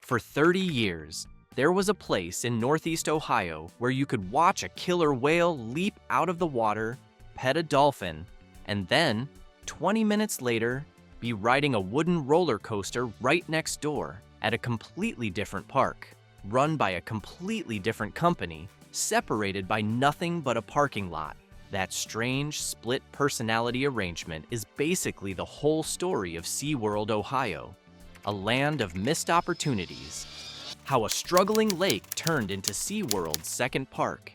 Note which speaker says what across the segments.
Speaker 1: For 30 years, there was a place in Northeast Ohio where you could watch a killer whale leap out of the water, pet a dolphin, and then, 20 minutes later, be riding a wooden roller coaster right next door at a completely different park, run by a completely different company, separated by nothing but a parking lot. That strange split personality arrangement is basically the whole story of SeaWorld Ohio, a land of missed opportunities. How a struggling lake turned into SeaWorld's second park.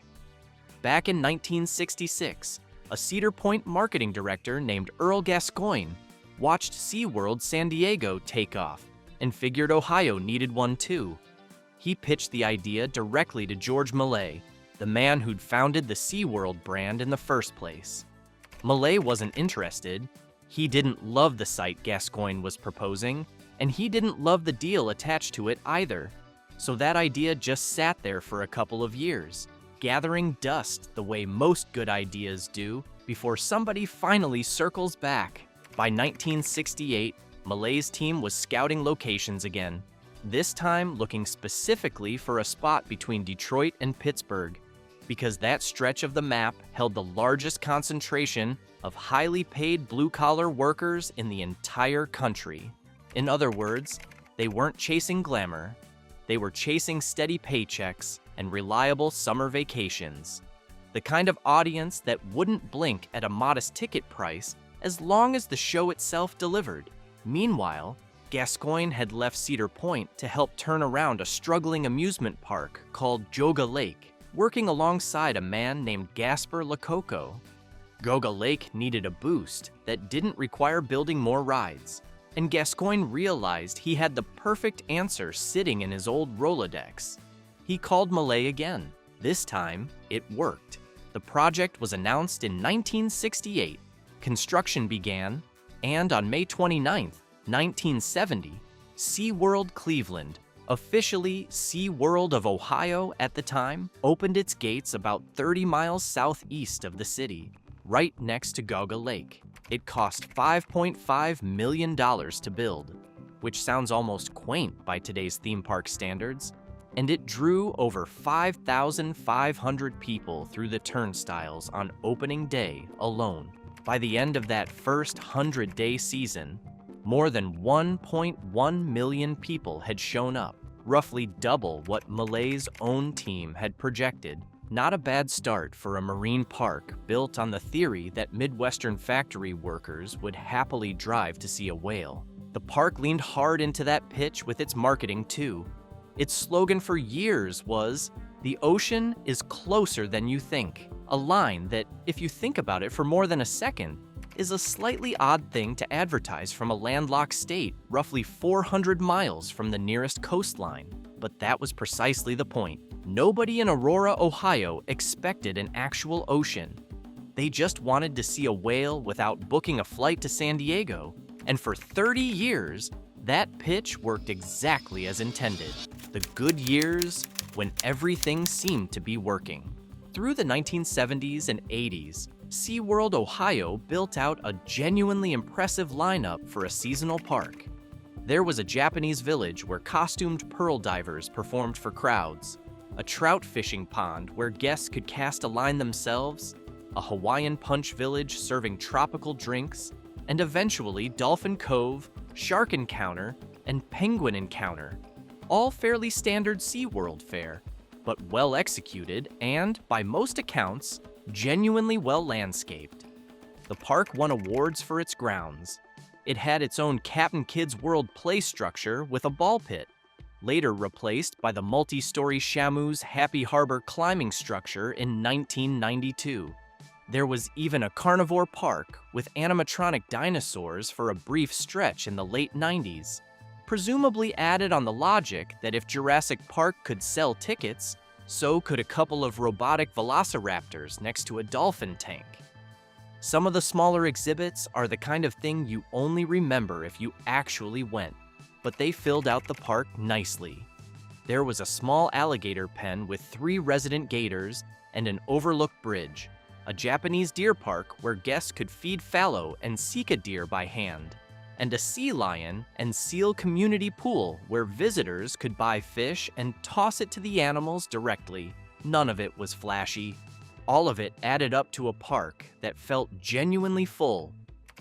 Speaker 1: Back in 1966, a Cedar Point marketing director named Earl Gascoigne watched SeaWorld San Diego take off and figured Ohio needed one too. He pitched the idea directly to George Millay, the man who'd founded the SeaWorld brand in the first place. Millay wasn't interested. He didn't love the site Gascoigne was proposing, and he didn't love the deal attached to it either. So that idea just sat there for a couple of years, gathering dust the way most good ideas do before somebody finally circles back. By 1968, Millay's team was scouting locations again, this time looking specifically for a spot between Detroit and Pittsburgh, because that stretch of the map held the largest concentration of highly paid blue-collar workers in the entire country. In other words, they weren't chasing glamour. They were chasing steady paychecks and reliable summer vacations. The kind of audience that wouldn't blink at a modest ticket price as long as the show itself delivered. Meanwhile, Gascoigne had left Cedar Point to help turn around a struggling amusement park called Joga Lake, working alongside a man named Gasper Lococo. Joga Lake needed a boost that didn't require building more rides, and Gascoigne realized he had the perfect answer sitting in his old Rolodex. He called Millay again. This time, it worked. The project was announced in 1968, construction began, and on May 29, 1970, SeaWorld Cleveland, officially SeaWorld of Ohio at the time, opened its gates about 30 miles southeast of the city, right next to Joga Lake. It cost $5.5 million to build, which sounds almost quaint by today's theme park standards, and it drew over 5,500 people through the turnstiles on opening day alone. By the end of that first 100-day season, more than 1.1 million people had shown up, roughly double what Millay's own team had projected. Not a bad start for a marine park built on the theory that Midwestern factory workers would happily drive to see a whale. The park leaned hard into that pitch with its marketing too. Its slogan for years was, "The ocean is closer than you think," a line that, if you think about it for more than a second, is a slightly odd thing to advertise from a landlocked state roughly 400 miles from the nearest coastline. But that was precisely the point. Nobody in Aurora, Ohio expected an actual ocean. They just wanted to see a whale without booking a flight to San Diego. And for 30 years, that pitch worked exactly as intended. The good years when everything seemed to be working. Through the 1970s and 80s, SeaWorld Ohio built out a genuinely impressive lineup for a seasonal park. There was a Japanese village where costumed pearl divers performed for crowds, a trout fishing pond where guests could cast a line themselves, a Hawaiian punch village serving tropical drinks, and eventually Dolphin Cove, Shark Encounter, and Penguin Encounter. All fairly standard SeaWorld fare, but well executed and, by most accounts, genuinely well landscaped. The park won awards for its grounds. It had its own Captain Kidd's World play structure with a ball pit, later replaced by the multi-story Shamu's Happy Harbor climbing structure in 1992. There was even a carnivore park with animatronic dinosaurs for a brief stretch in the late 90s, presumably added on the logic that if Jurassic Park could sell tickets, so could a couple of robotic velociraptors next to a dolphin tank. Some of the smaller exhibits are the kind of thing you only remember if you actually went, but they filled out the park nicely. There was a small alligator pen with 3 resident gators and an overlooked bridge, a Japanese deer park where guests could feed fallow and seek a deer by hand, and a sea lion and seal community pool where visitors could buy fish and toss it to the animals directly. None of it was flashy. All of it added up to a park that felt genuinely full,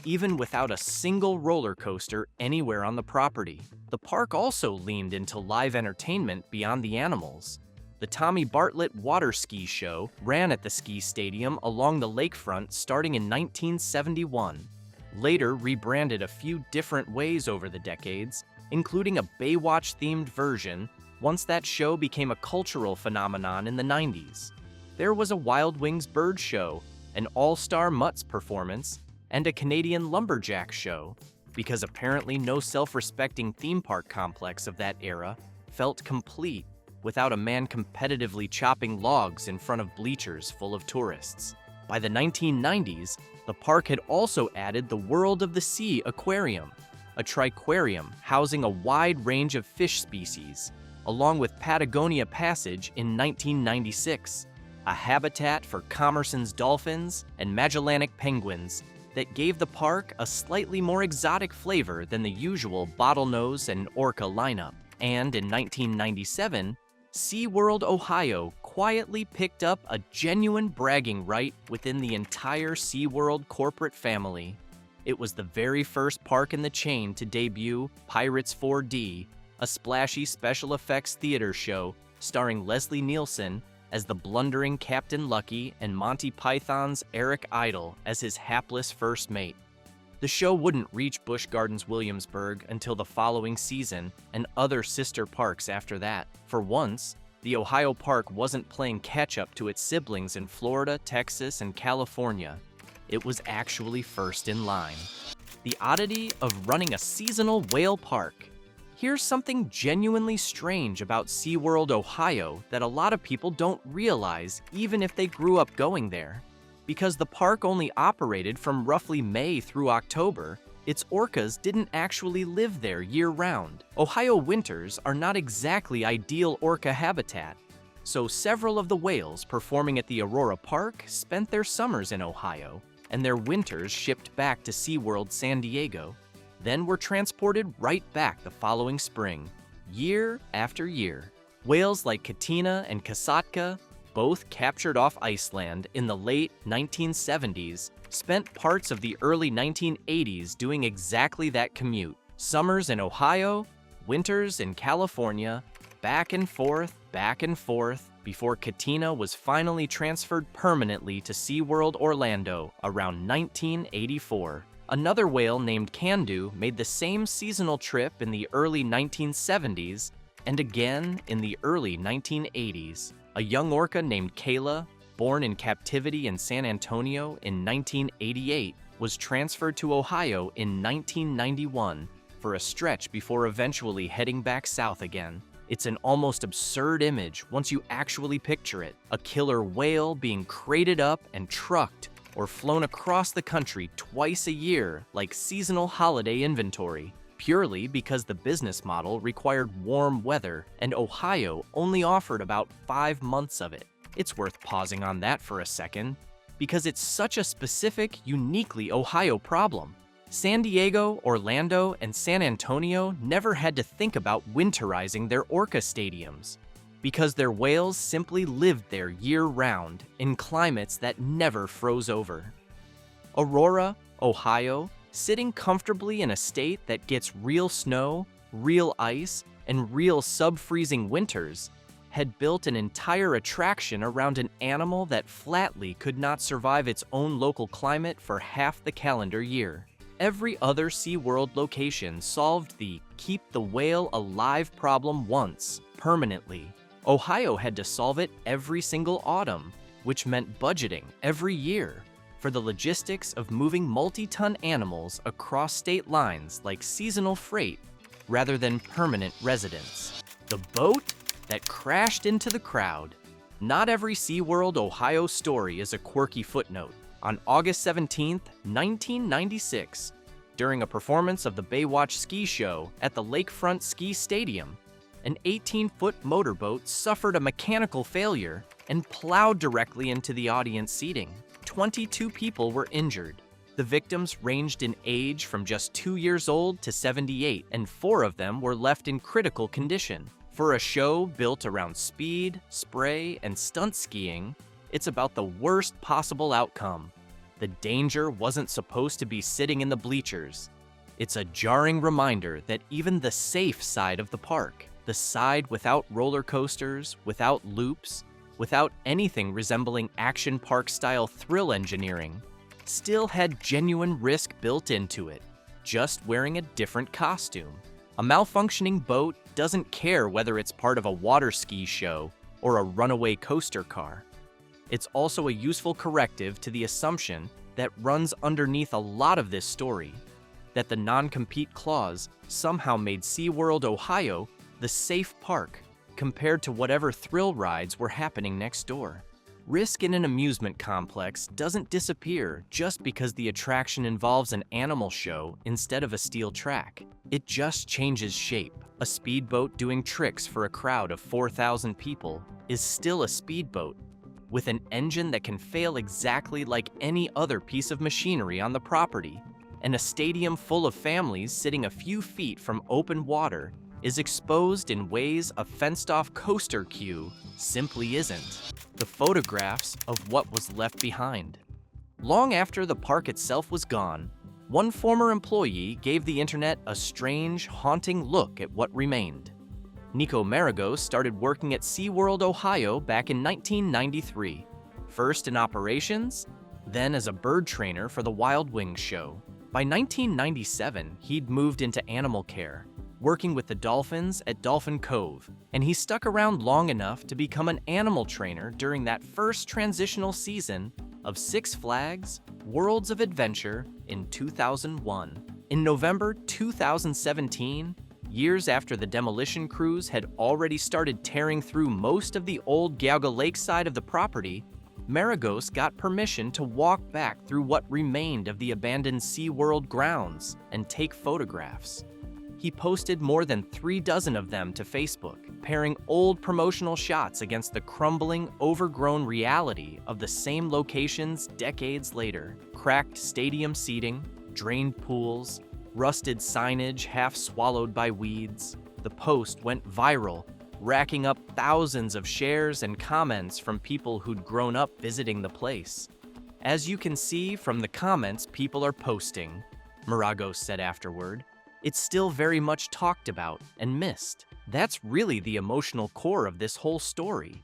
Speaker 1: even without a single roller coaster anywhere on the property. The park also leaned into live entertainment beyond the animals. The Tommy Bartlett Water Ski Show ran at the ski stadium along the lakefront starting in 1971. Later rebranded a few different ways over the decades, including a Baywatch-themed version once that show became a cultural phenomenon in the 90s. There was a Wild Wings bird show, an all-star Mutts performance, and a Canadian lumberjack show, because apparently no self-respecting theme park complex of that era felt complete without a man competitively chopping logs in front of bleachers full of tourists. By the 1990s, the park had also added the World of the Sea Aquarium, a triquarium housing a wide range of fish species, along with Patagonia Passage in 1996, a habitat for Commerson's dolphins and Magellanic penguins that gave the park a slightly more exotic flavor than the usual bottlenose and orca lineup. And in 1997, SeaWorld Ohio quietly picked up a genuine bragging right within the entire SeaWorld corporate family. It was the very first park in the chain to debut Pirates 4D, a splashy special effects theater show starring Leslie Nielsen as the blundering Captain Lucky and Monty Python's Eric Idle as his hapless first mate. The show wouldn't reach Busch Gardens Williamsburg until the following season and other sister parks after that. For once, the Ohio park wasn't playing catch-up to its siblings in Florida, Texas, and California. It was actually first in line. The oddity of running a seasonal whale park. Here's something genuinely strange about SeaWorld Ohio that a lot of people don't realize even if they grew up going there. Because the park only operated from roughly May through October, its orcas didn't actually live there year-round. Ohio winters are not exactly ideal orca habitat, so several of the whales performing at the Aurora Park spent their summers in Ohio, and their winters shipped back to SeaWorld San Diego, then were transported right back the following spring, year after year. Whales like Katina and Kasatka, both captured off Iceland in the late 1970s, spent parts of the early 1980s doing exactly that commute. Summers in Ohio, winters in California, back and forth, before Katina was finally transferred permanently to SeaWorld Orlando around 1984. Another whale named Candu made the same seasonal trip in the early 1970s and again in the early 1980s. A young orca named Kayla, born in captivity in San Antonio in 1988, was transferred to Ohio in 1991 for a stretch before eventually heading back south again. It's an almost absurd image once you actually picture it. A killer whale being crated up and trucked or flown across the country twice a year like seasonal holiday inventory, purely because the business model required warm weather and Ohio only offered about 5 months of it. It's worth pausing on that for a second, because it's such a specific, uniquely Ohio problem. San Diego, Orlando, and San Antonio never had to think about winterizing their orca stadiums, because their whales simply lived there year-round in climates that never froze over. Aurora, Ohio, sitting comfortably in a state that gets real snow, real ice, and real sub-freezing winters, had built an entire attraction around an animal that flatly could not survive its own local climate for half the calendar year. Every other SeaWorld location solved the keep the whale alive problem once, permanently. Ohio had to solve it every single autumn, which meant budgeting every year for the logistics of moving multi-ton animals across state lines like seasonal freight rather than permanent residents. The boat that crashed into the crowd. Not every SeaWorld Ohio story is a quirky footnote. On August 17, 1996, during a performance of the Baywatch ski show at the Lakefront Ski Stadium, an 18-foot motorboat suffered a mechanical failure and plowed directly into the audience seating. 22 people were injured. The victims ranged in age from just 2 years old to 78, and 4 of them were left in critical condition. For a show built around speed, spray, and stunt skiing, it's about the worst possible outcome. The danger wasn't supposed to be sitting in the bleachers. It's a jarring reminder that even the safe side of the park, the side without roller coasters, without loops, without anything resembling action park-style thrill engineering, still had genuine risk built into it, just wearing a different costume. A malfunctioning boat doesn't care whether it's part of a water ski show or a runaway coaster car. It's also a useful corrective to the assumption that runs underneath a lot of this story, that the non-compete clause somehow made SeaWorld Ohio the safe park compared to whatever thrill rides were happening next door. Risk in an amusement complex doesn't disappear just because the attraction involves an animal show instead of a steel track. It just changes shape. A speedboat doing tricks for a crowd of 4,000 people is still a speedboat, with an engine that can fail exactly like any other piece of machinery on the property, and a stadium full of families sitting a few feet from open water is exposed in ways a fenced-off coaster queue simply isn't. The photographs of what was left behind. Long after the park itself was gone, one former employee gave the internet a strange, haunting look at what remained. Nico Maragos started working at SeaWorld Ohio back in 1993, first in operations, then as a bird trainer for the Wild Wings show. By 1997, he'd moved into animal care, working with the dolphins at Dolphin Cove, and he stuck around long enough to become an animal trainer during that first transitional season of Six Flags Worlds of Adventure in 2001. In November 2017, years after the demolition crews had already started tearing through most of the old Geauga Lake side of the property, Maragos got permission to walk back through what remained of the abandoned SeaWorld grounds and take photographs. He posted more than 36 of them to Facebook, pairing old promotional shots against the crumbling, overgrown reality of the same locations decades later. Cracked stadium seating, drained pools, rusted signage half swallowed by weeds. The post went viral, racking up thousands of shares and comments from people who'd grown up visiting the place. As you can see from the comments people are posting, Maragos said afterward, it's still very much talked about and missed. That's really the emotional core of this whole story.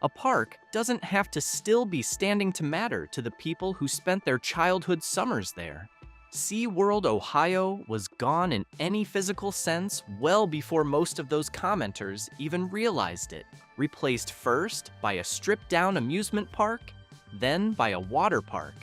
Speaker 1: A park doesn't have to still be standing to matter to the people who spent their childhood summers there. SeaWorld Ohio was gone in any physical sense well before most of those commenters even realized it. Replaced first by a stripped-down amusement park, then by a water park,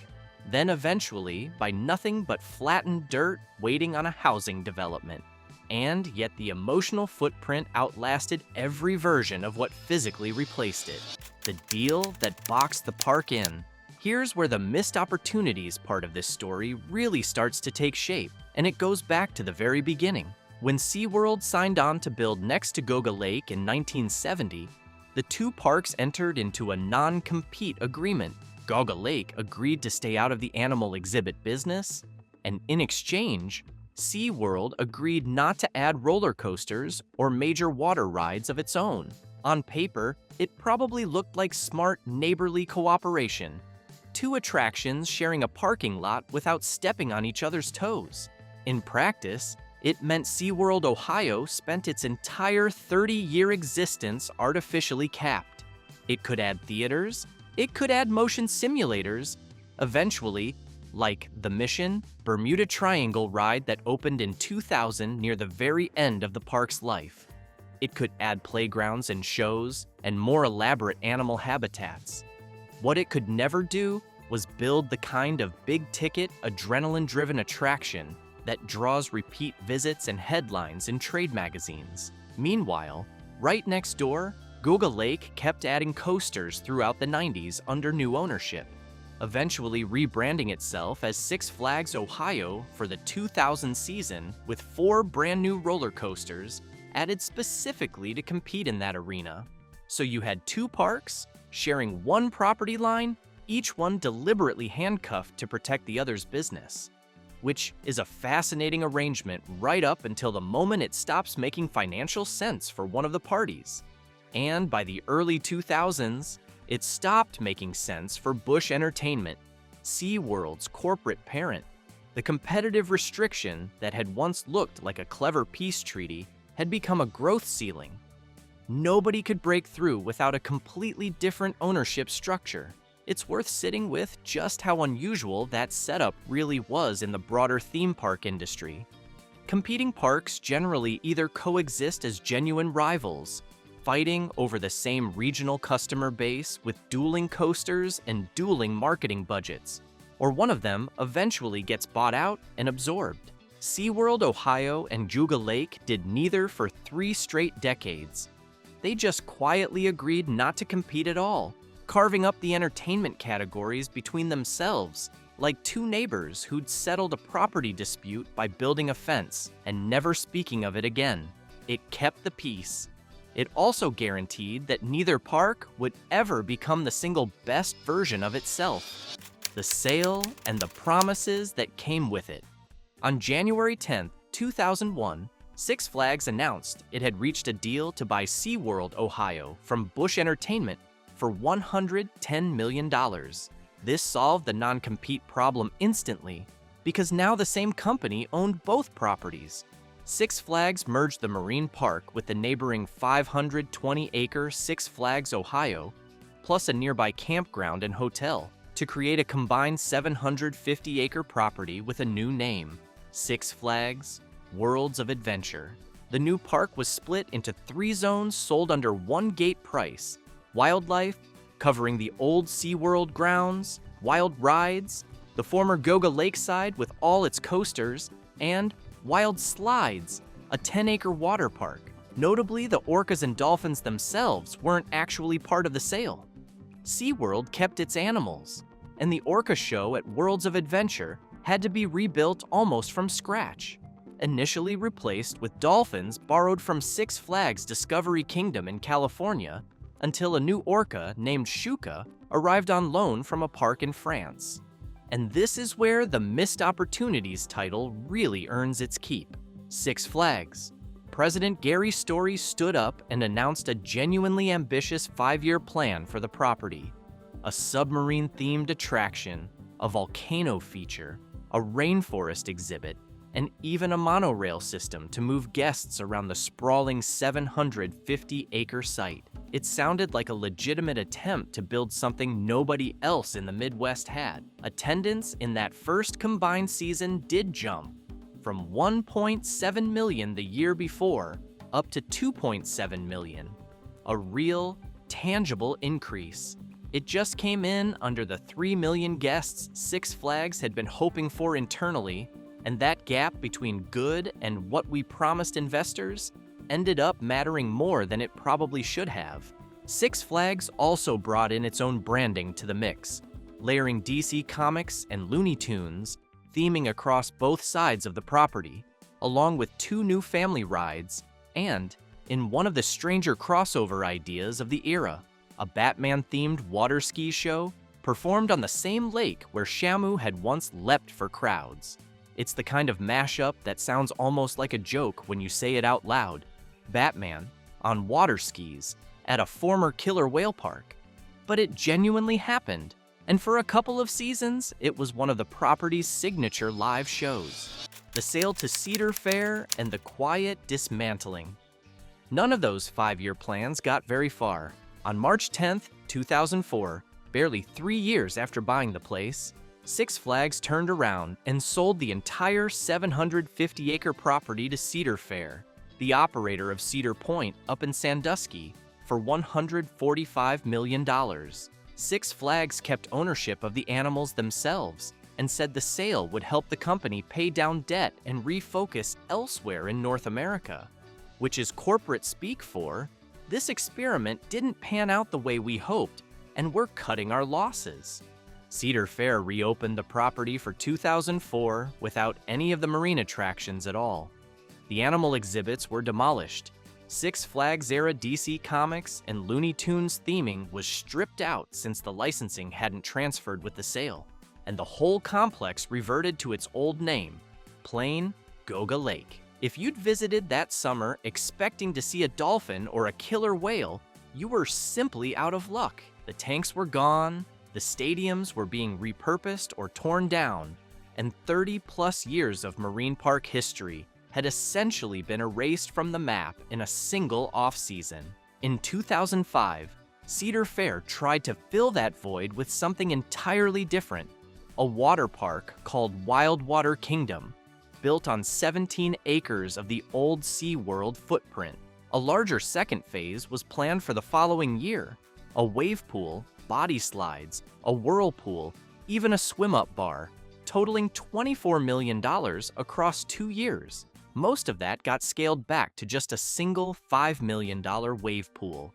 Speaker 1: then eventually by nothing but flattened dirt waiting on a housing development. And yet the emotional footprint outlasted every version of what physically replaced it. The deal that boxed the park in. Here's where the missed opportunities part of this story really starts to take shape, and it goes back to the very beginning. When SeaWorld signed on to build next to Geauga Lake in 1970, the two parks entered into a non-compete agreement. Geauga Lake agreed to stay out of the animal exhibit business, and in exchange, SeaWorld agreed not to add roller coasters or major water rides of its own. On paper, it probably looked like smart, neighborly cooperation. Two attractions sharing a parking lot without stepping on each other's toes. In practice, it meant SeaWorld Ohio spent its entire 30-year existence artificially capped. It could add theaters, it could add motion simulators, eventually, like the Mission Bermuda Triangle ride that opened in 2000 near the very end of the park's life. It could add playgrounds and shows and more elaborate animal habitats. What it could never do was build the kind of big-ticket, adrenaline-driven attraction that draws repeat visits and headlines in trade magazines. Meanwhile, right next door, Geauga Lake kept adding coasters throughout the 90s under new ownership, eventually rebranding itself as Six Flags Ohio for the 2000 season with 4 brand new roller coasters added specifically to compete in that arena. So you had two parks sharing one property line, each one deliberately handcuffed to protect the other's business, which is a fascinating arrangement right up until the moment it stops making financial sense for one of the parties. And by the early 2000s, it stopped making sense for Busch Entertainment, SeaWorld's corporate parent. The competitive restriction that had once looked like a clever peace treaty had become a growth ceiling. Nobody could break through without a completely different ownership structure. It's worth sitting with just how unusual that setup really was in the broader theme park industry. Competing parks generally either coexist as genuine rivals, fighting over the same regional customer base with dueling coasters and dueling marketing budgets, or one of them eventually gets bought out and absorbed. SeaWorld Ohio and Juga Lake did neither for 3 straight decades. They just quietly agreed not to compete at all, carving up the entertainment categories between themselves, like 2 neighbors who'd settled a property dispute by building a fence and never speaking of it again. It kept the peace. It also guaranteed that neither park would ever become the single best version of itself. The sale and the promises that came with it. On January 10, 2001, Six Flags announced it had reached a deal to buy SeaWorld Ohio from Busch Entertainment for $110 million. This solved the non-compete problem instantly because now the same company owned both properties. Six Flags merged the marine park with the neighboring 520-acre Six Flags Ohio, plus a nearby campground and hotel, to create a combined 750-acre property with a new name, Six Flags Worlds of Adventure. The new park was split into 3 zones sold under one gate price: wildlife, covering the old SeaWorld grounds, wild rides, the former Goga Lakeside with all its coasters, and Wild Slides, a 10-acre water park. Notably, the orcas and dolphins themselves weren't actually part of the sale. SeaWorld kept its animals, and the orca show at Worlds of Adventure had to be rebuilt almost from scratch, initially replaced with dolphins borrowed from Six Flags Discovery Kingdom in California, until a new orca named Shuka arrived on loan from a park in France. And this is where the Missed Opportunities title really earns its keep. Six Flags. President Gary Story stood up and announced a genuinely ambitious 5-year plan for the property. A submarine-themed attraction, a volcano feature, a rainforest exhibit, and even a monorail system to move guests around the sprawling 750-acre site. It sounded like a legitimate attempt to build something nobody else in the Midwest had. Attendance in that first combined season did jump from 1.7 million the year before up to 2.7 million. A real, tangible increase. It just came in under the 3 million guests Six Flags had been hoping for internally, and that gap between good and what we promised investors ended up mattering more than it probably should have. Six Flags also brought in its own branding to the mix, layering DC Comics and Looney Tunes, theming across both sides of the property, along with 2 new family rides, and, in one of the stranger crossover ideas of the era, a Batman-themed water ski show performed on the same lake where Shamu had once leapt for crowds. It's the kind of mashup that sounds almost like a joke when you say it out loud. Batman on water skis at a former killer whale park. But it genuinely happened, and for a couple of seasons, it was one of the property's signature live shows. The sale to Cedar Fair and the quiet dismantling. None of those 5-year plans got very far. On March 10th, 2004, barely 3 years after buying the place, Six Flags turned around and sold the entire 750-acre property to Cedar Fair, the operator of Cedar Point up in Sandusky, for $145 million. Six Flags kept ownership of the animals themselves and said the sale would help the company pay down debt and refocus elsewhere in North America, which is corporate speak for, this experiment didn't pan out the way we hoped, and we're cutting our losses. Cedar Fair reopened the property for 2004 without any of the marine attractions at all. The animal exhibits were demolished. Six Flags era DC Comics and Looney Tunes theming was stripped out since the licensing hadn't transferred with the sale, and the whole complex reverted to its old name, plain Goga Lake. If you'd visited that summer expecting to see a dolphin or a killer whale, you were simply out of luck. The tanks were gone, the stadiums were being repurposed or torn down, and 30-plus years of marine park history had essentially been erased from the map in a single off-season. In 2005, Cedar Fair tried to fill that void with something entirely different, a water park called Wildwater Kingdom, built on 17 acres of the old SeaWorld footprint. A larger second phase was planned for the following year, a wave pool, body slides, a whirlpool, even a swim-up bar, totaling $24 million across 2 years. Most of that got scaled back to just a single $5 million wave pool.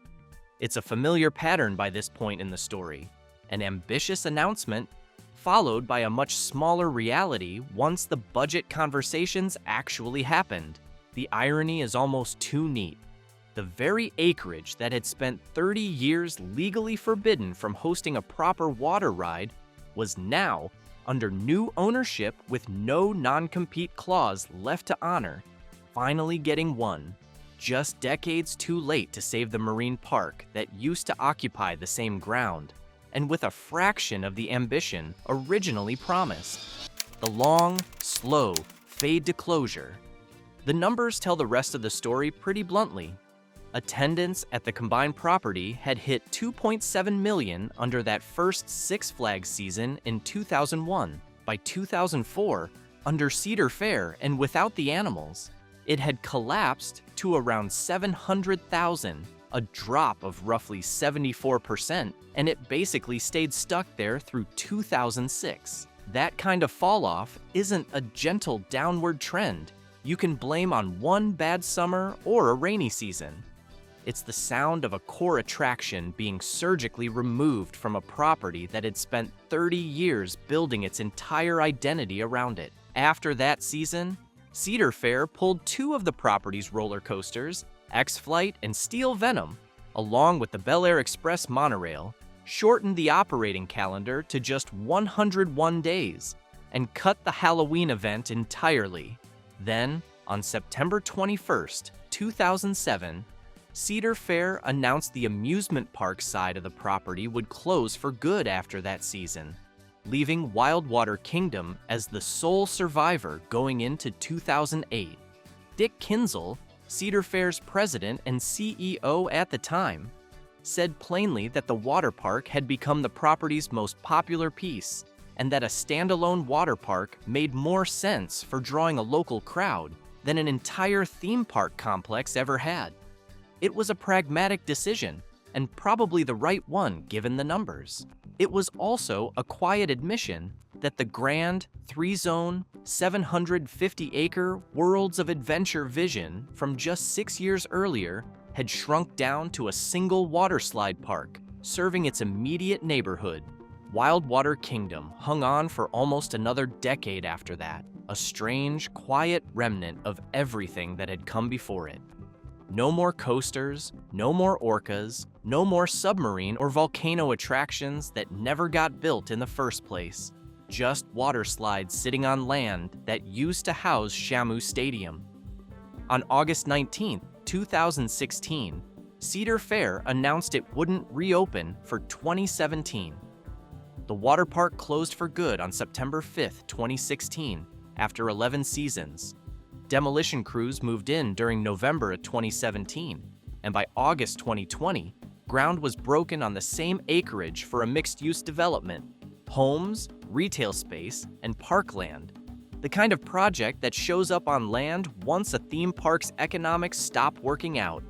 Speaker 1: It's a familiar pattern by this point in the story, an ambitious announcement followed by a much smaller reality once the budget conversations actually happened. The irony is almost too neat. The very acreage that had spent 30 years legally forbidden from hosting a proper water ride was now under new ownership with no non-compete clause left to honor, finally getting one, just decades too late to save the marine park that used to occupy the same ground, and with a fraction of the ambition originally promised. The long, slow fade to closure. The numbers tell the rest of the story pretty bluntly. Attendance at the combined property had hit 2.7 million under that first Six Flags season in 2001. By 2004, under Cedar Fair and without the animals, it had collapsed to around 700,000, a drop of roughly 74%, and it basically stayed stuck there through 2006. That kind of fall-off isn't a gentle downward trend you can blame on one bad summer or a rainy season. It's the sound of a core attraction being surgically removed from a property that had spent 30 years building its entire identity around it. After that season, Cedar Fair pulled 2 of the property's roller coasters, X-Flight and Steel Venom, along with the Bel Air Express monorail, shortened the operating calendar to just 101 days, and cut the Halloween event entirely. Then, on September 21st, 2007, Cedar Fair announced the amusement park side of the property would close for good after that season, leaving Wildwater Kingdom as the sole survivor going into 2008. Dick Kinzel, Cedar Fair's president and CEO at the time, said plainly that the water park had become the property's most popular piece, and that a standalone water park made more sense for drawing a local crowd than an entire theme park complex ever had. It was a pragmatic decision, and probably the right one given the numbers. It was also a quiet admission that the grand, 3-zone, 750-acre Worlds of Adventure vision from just 6 years earlier had shrunk down to a single waterslide park, serving its immediate neighborhood. Wildwater Kingdom hung on for almost another decade after that, a strange, quiet remnant of everything that had come before it. No more coasters, no more orcas, no more submarine or volcano attractions that never got built in the first place. Just water slides sitting on land that used to house Shamu Stadium. On August 19, 2016, Cedar Fair announced it wouldn't reopen for 2017. The water park closed for good on September 5, 2016, after 11 seasons. Demolition crews moved in during November of 2017, and by August 2020, ground was broken on the same acreage for a mixed-use development, homes, retail space, and parkland, the kind of project that shows up on land once a theme park's economics stop working out.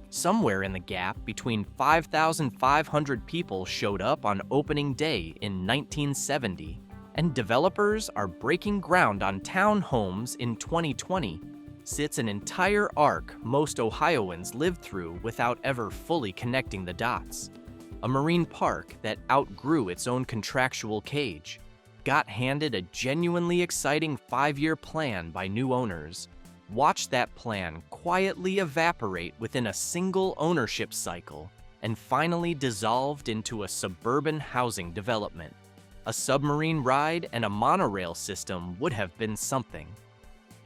Speaker 1: Somewhere in the gap between 5,500 people showed up on opening day in 1970, and developers are breaking ground on townhomes in 2020, sits an entire arc most Ohioans lived through without ever fully connecting the dots. A marine park that outgrew its own contractual cage, got handed a genuinely exciting 5-year plan by new owners, Watch that plan quietly evaporate within a single ownership cycle and finally dissolved into a suburban housing development. A submarine ride and a monorail system would have been something.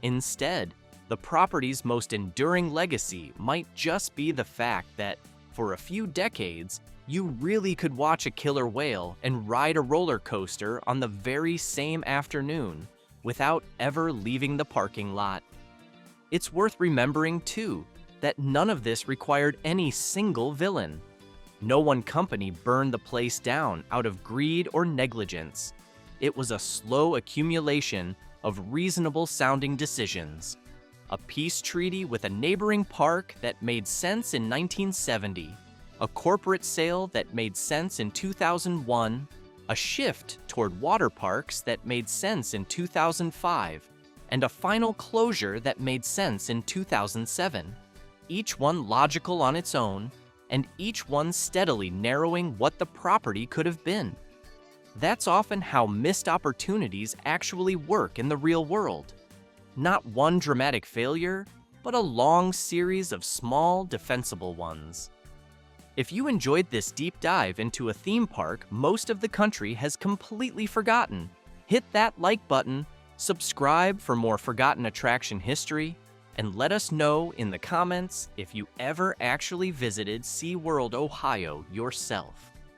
Speaker 1: Instead, the property's most enduring legacy might just be the fact that, for a few decades, you really could watch a killer whale and ride a roller coaster on the very same afternoon without ever leaving the parking lot. It's worth remembering, too, that none of this required any single villain. No one company burned the place down out of greed or negligence. It was a slow accumulation of reasonable-sounding decisions. A peace treaty with a neighboring park that made sense in 1970, a corporate sale that made sense in 2001, a shift toward water parks that made sense in 2005, and a final closure that made sense in 2007, each one logical on its own, and each one steadily narrowing what the property could have been. That's often how missed opportunities actually work in the real world. Not one dramatic failure, but a long series of small, defensible ones. If you enjoyed this deep dive into a theme park most of the country has completely forgotten, hit that like button, subscribe for more forgotten attraction history, and let us know in the comments if you ever actually visited SeaWorld Ohio yourself.